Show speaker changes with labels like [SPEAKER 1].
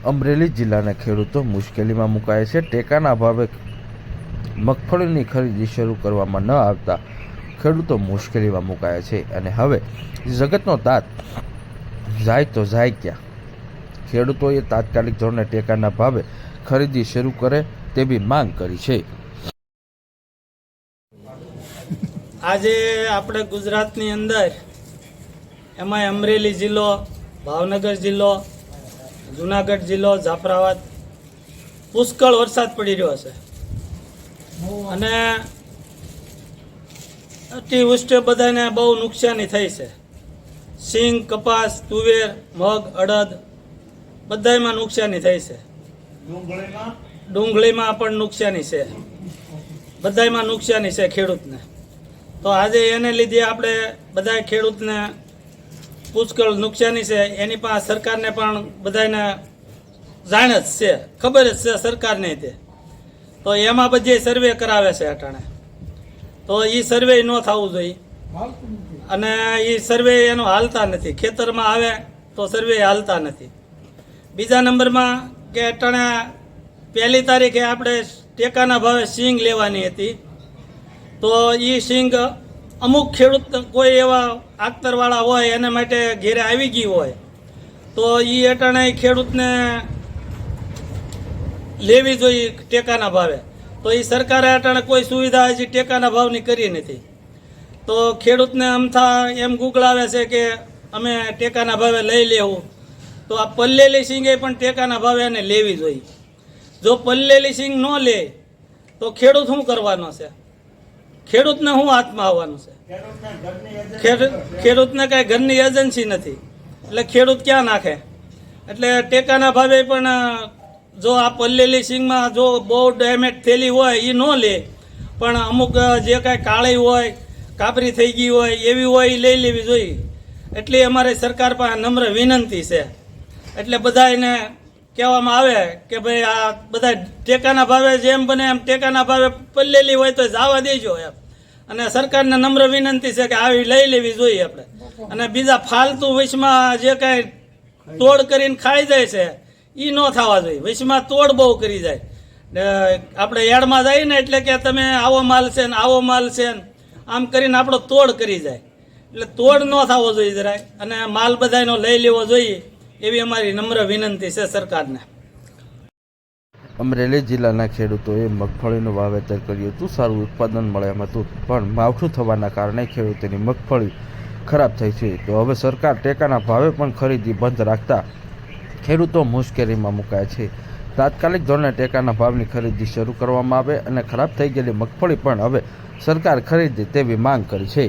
[SPEAKER 1] અમરેલી જિલ્લાના ખેડૂતો મુશ્કેલીમાં મુકાયા છે। ટેકાના ભાવે મગફળીની ખરીદી શરૂ કરવામાં ન આવતા ખેડૂતો મુશ્કેલીમાં મુકાયા છે અને હવે જગતનો તાત જાય તો જાય ક્યાં? ખેડૂતોએ તાત્કાલિક ધોરણે ટેકાના ભાવે ખરીદી શરૂ કરે તેવી માંગ કરી છે।
[SPEAKER 2] આજે આપણે ગુજરાતની અંદર એમાં અમરેલી જિલ્લો, ભાવનગર જિલ્લો, જુનાગઢ જિલ્લો, જાફરાબાદ પુષ્કળ વરસાદ પડી રહ્યો છે અને અતિવૃષ્ટિ બધાને બહુ નુકસાની થઈ છે। સિંગ, કપાસ, તુવેર, મગ, અડદ બધામાં નુકસાની થઈ છે। ડુંગળીમાં પણ નુકસાની છે, બધામાં નુકસાની છે ખેડૂતને। તો આજે એને લીધે આપણે બધા ખેડૂતને પુષ્કળ નુકસાની છે, એની પાસે સરકારને પણ બધાને જાણ જ છે, ખબર જ છે સરકારને તે। તો એમાં બધી સર્વે કરાવે છે અટાણે, તો એ સર્વે ન થવું જોઈએ અને એ સર્વે એનો હાલતા નથી। ખેતરમાં આવે તો સર્વે હાલતા નથી। બીજા નંબરમાં કે અટાણે 1 તારીખે આપણે ટેકાના ભાવે સિંગ લેવાની હતી, તો એ સિંગ અમુક ખેડૂત કોઈ એવા આખતરવાળા હોય એના માટે ઘેરે આવી ગઈ હોય તો એ અટાણે ખેડૂતને લેવી જોઈએ ટેકાના ભાવે। તો એ સરકારે અટાણે કોઈ સુવિધા હજી ટેકાના ભાવની કરી નથી। તો ખેડૂતને અમથા એમ ગુગળાવે છે કે અમે ટેકાના ભાવે લઈ લેવું, તો આ પલ્લેલી સિંગે પણ ટેકાના ભાવે એને લેવી જોઈએ। જો પલ્લેલી સિંગ ન લે તો ખેડૂત શું કરવાનો છે? ખેડૂતને શું હાથમાં આવવાનું છે? ખેડૂતને કાંઈ ઘરની એજન્સી નથી, એટલે ખેડૂત ક્યાં નાખે? એટલે ટેકાના ભાવે પણ જો આ પલ્લેલી સિંગમાં જો બહુ ડેમેજ થયેલી હોય એ ન લે, પણ અમુક જે કાંઈ કાળી હોય, કાપરી થઈ ગઈ હોય એવી હોય એ લઈ લેવી જોઈએ। એટલી અમારી સરકાર પાસે નમ્ર વિનંતી છે। એટલે બધા એને કહેવામાં આવે કે ભાઈ આ બધા ટેકાના ભાવે જેમ બને એમ ટેકાના ભાવે પલ્લેલી હોય તો જવા દેજો એમ, અને સરકારને નમ્ર વિનંતી છે કે આવી લઈ લેવી જોઈએ આપણે। અને બીજા ફાલતુ વચમાં જે કાંઈ તોડ કરીને ખાઈ જાય છે એ ન થવા જોઈએ। વચમાં તોડ બહુ કરી જાય, આપણે યાર્ડમાં જઈએ ને એટલે કે તમે આવો માલ છે ને આવો માલ છે ને આમ કરીને આપણો તોડ કરી જાય, એટલે તોડ ન થવો જોઈએ જરાય, અને માલ બધાનો લઈ લેવો જોઈએ એવી અમારી નમ્ર વિનંતી છે સરકારને।
[SPEAKER 1] અમરેલી જિલ્લાના ખેડૂતોએ મગફળીનું વાવેતર કર્યું હતું, સારું ઉત્પાદન મળે એમ હતું, પણ માવઠું થવાના કારણે ખેડૂતોની મગફળી ખરાબ થઈ છે। તો હવે સરકાર ટેકાના ભાવે પણ ખરીદી બંધ રાખતા ખેડૂતો મુશ્કેલીમાં મુકાયા છે। તાત્કાલિક ધોરણે ટેકાના ભાવની ખરીદી શરૂ કરવામાં આવે અને ખરાબ થઈ ગયેલી મગફળી પણ હવે સરકાર ખરીદે તેવી માંગ કરી છે।